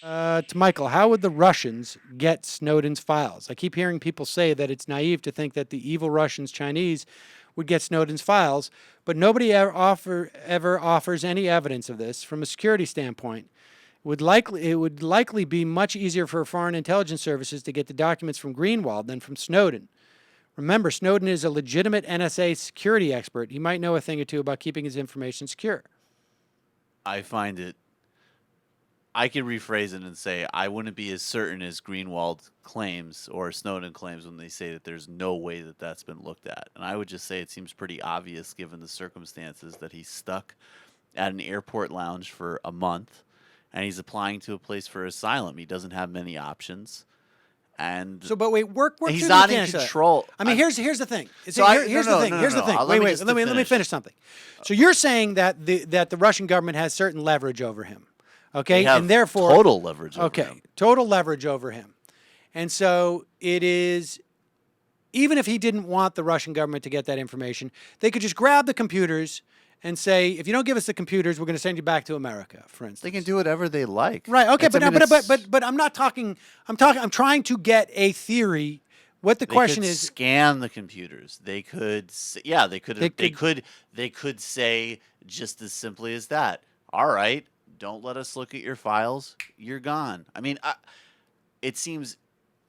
To Michael, how would the Russians get Snowden's files? I keep hearing people say that it's naive to think that the evil Russians, Chinese, would get Snowden's files, but nobody ever offers any evidence of this. From a security standpoint, it would likely be much easier for foreign intelligence services to get the documents from Greenwald than from Snowden. Remember, Snowden is a legitimate NSA security expert. He might know a thing or two about keeping his information secure. I find it. I could rephrase it and say I wouldn't be as certain as Greenwald claims or Snowden claims when they say that there's no way that that's been looked at. And I would just say it seems pretty obvious given the circumstances that he's stuck at an airport lounge for a month and he's applying to a place for asylum. He doesn't have many options. And so, but wait, work he's not in control. I mean, here's the thing. Here's the thing. Let me finish something. So you're saying that the Russian government has certain leverage over him, okay, and therefore total leverage. Over him. Total leverage over him, and so it is. Even if he didn't want the Russian government to get that information, they could just grab the computers and say, if you don't give us the computers, we're going to send you back to America, for instance. They can do whatever they like. Right. Okay. But I'm not talking. I'm trying to get a theory. What the question is? Scan the computers. They could. Yeah. They could say just as simply as that. All right. Don't let us look at your files. You're gone. I mean, it seems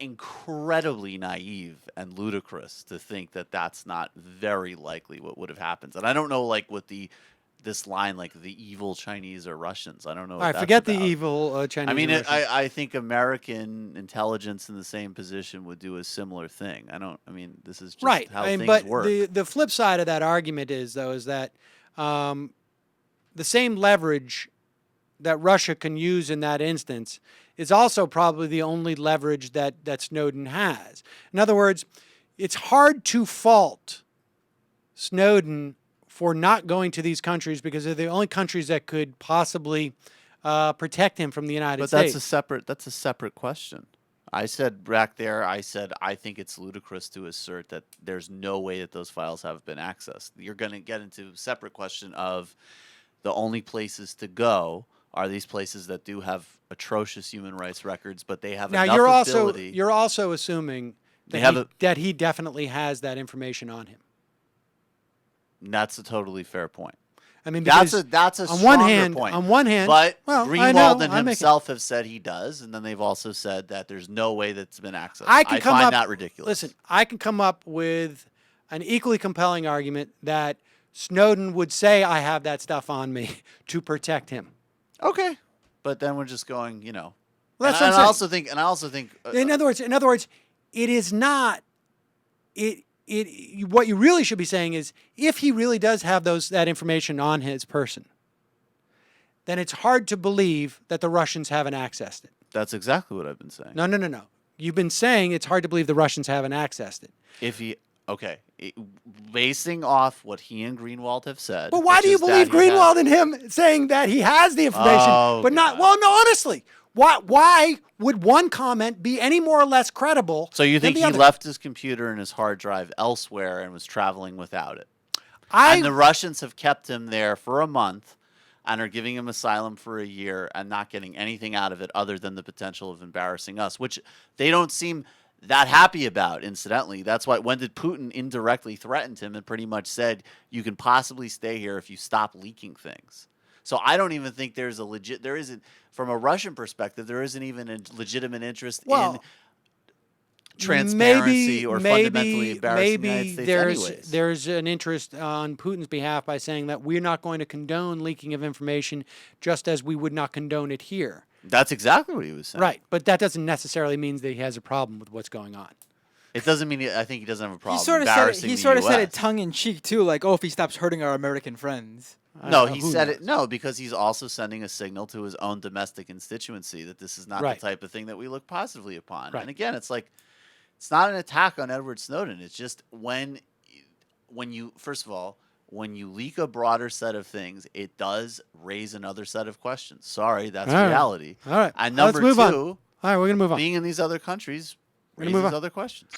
incredibly naive and ludicrous to think that that's not very likely what would have happened. And I don't know, like, what this line, like, the evil Chinese or Russians. I don't know. All right, forget the evil Chinese. I mean, I think American intelligence in the same position would do a similar thing. I mean, this is just how things work. But the flip side of that argument is that the same leverage that Russia can use in that instance is also probably the only leverage that Snowden has. In other words, it's hard to fault Snowden for not going to these countries because they're the only countries that could possibly protect him from the United States. That's a separate question. I said back there, I think it's ludicrous to assert that there's no way that those files have been accessed. You're going to get into a separate question of the only places to go are these places that do have atrocious human rights records, but they have enough ability. You're also assuming that he definitely has that information on him. That's a totally fair point. I mean, that's a stronger point. On one hand, but Greenwald and himself have said he does, and then they've also said that there's no way that's been accessed. I find that ridiculous. Listen, I can come up with an equally compelling argument that Snowden would say, "I have that stuff on me" to protect him. Okay, but then we're just going, you know. Well, that's what I'm saying. I also think. In other words, it is not. What you really should be saying is, if he really does have that information on his person, then it's hard to believe that the Russians haven't accessed it. That's exactly what I've been saying. No. You've been saying it's hard to believe the Russians haven't accessed it. Basing off what he and Greenwald have said. But why do you believe Greenwald and him saying that he has the information, but not? Well, no, honestly. Why would one comment be any more or less credible? So you think he left his computer and his hard drive elsewhere and was traveling without it? And the Russians have kept him there for a month and are giving him asylum for a year and not getting anything out of it other than the potential of embarrassing us, which they don't seem that happy about, incidentally. That's why when did Putin indirectly threaten him and pretty much said, you can possibly stay here if you stop leaking things. So I don't even think there isn't, from a Russian perspective, there isn't even a legitimate interest in transparency or fundamentally embarrassing the United States anyways. There's an interest on Putin's behalf by saying that we're not going to condone leaking of information just as we would not condone it here. That's exactly what he was saying. Right, but that doesn't necessarily mean that he has a problem with what's going on. It doesn't mean I think he doesn't have a problem. He sort of said it tongue in cheek too, like, "Oh, if he stops hurting our American friends." No, he said it. No, because he's also sending a signal to his own domestic constituency that this is not the type of thing that we look positively upon. Right. And again, it's like it's not an attack on Edward Snowden. It's just when you first of all, when you leak a broader set of things, it does raise another set of questions. Sorry, that's reality. All right. And number two, all right, we're gonna move on. Being in these other countries raises other questions.